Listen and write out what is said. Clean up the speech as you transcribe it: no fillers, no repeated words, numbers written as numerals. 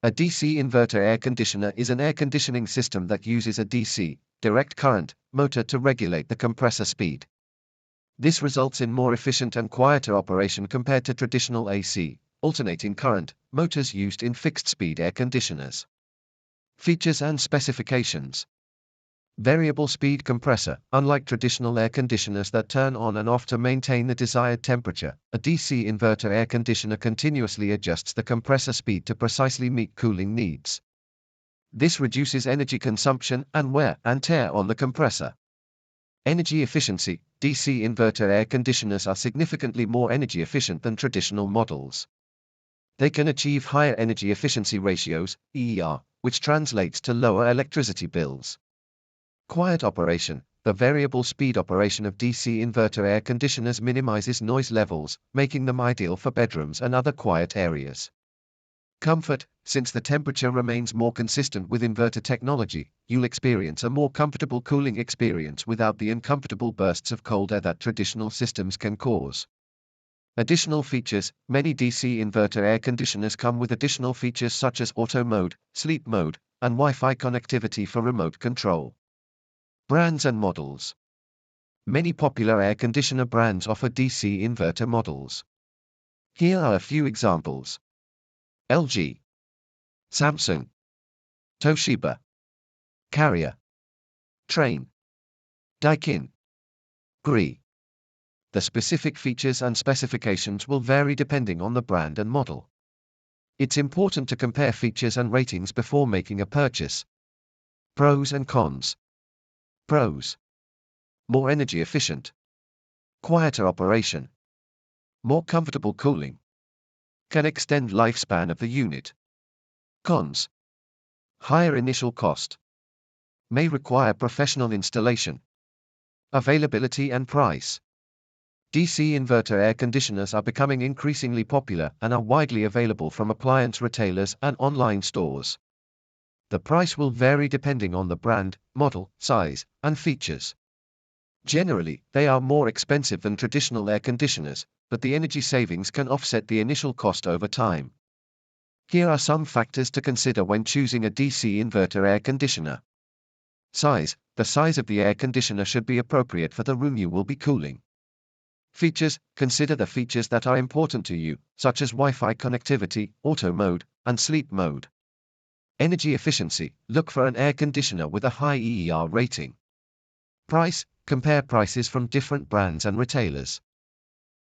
A DC inverter air conditioner is an air conditioning system that uses a DC, direct current, motor to regulate the compressor speed. This results in more efficient and quieter operation compared to traditional AC, alternating current, motors used in fixed-speed air conditioners. Features and specifications. Variable speed compressor. Unlike traditional air conditioners that turn on and off to maintain the desired temperature, a DC inverter air conditioner continuously adjusts the compressor speed to precisely meet cooling needs. This reduces energy consumption and wear and tear on the compressor. Energy efficiency. DC inverter air conditioners are significantly more energy efficient than traditional models. They can achieve higher energy efficiency ratios, EER, which translates to lower electricity bills. Quiet operation. The variable speed operation of DC inverter air conditioners minimizes noise levels, making them ideal for bedrooms and other quiet areas. Comfort. Since the temperature remains more consistent with inverter technology, you'll experience a more comfortable cooling experience without the uncomfortable bursts of cold air that traditional systems can cause. Additional features. Many DC inverter air conditioners come with additional features such as auto mode, sleep mode, and Wi-Fi connectivity for remote control. Brands and models. Many popular air conditioner brands offer DC inverter models. Here are a few examples. LG, Samsung, Toshiba, Carrier, Trane, Daikin, Gree. The specific features and specifications will vary depending on the brand and model. It's important to compare features and ratings before making a purchase. Pros and cons. Pros. More energy efficient. Quieter operation. More comfortable cooling. Can extend lifespan of the unit. Cons. Higher initial cost. May require professional installation. Availability and price. DC inverter air conditioners are becoming increasingly popular and are widely available from appliance retailers and online stores. The price will vary depending on the brand, model, size, and features. Generally, they are more expensive than traditional air conditioners, but the energy savings can offset the initial cost over time. Here are some factors to consider when choosing a DC inverter air conditioner. Size. The size of the air conditioner should be appropriate for the room you will be cooling. Features. Consider the features that are important to you, such as Wi-Fi connectivity, auto mode, and sleep mode. Energy efficiency. Look for an air conditioner with a high EER rating. Price. Compare prices from different brands and retailers.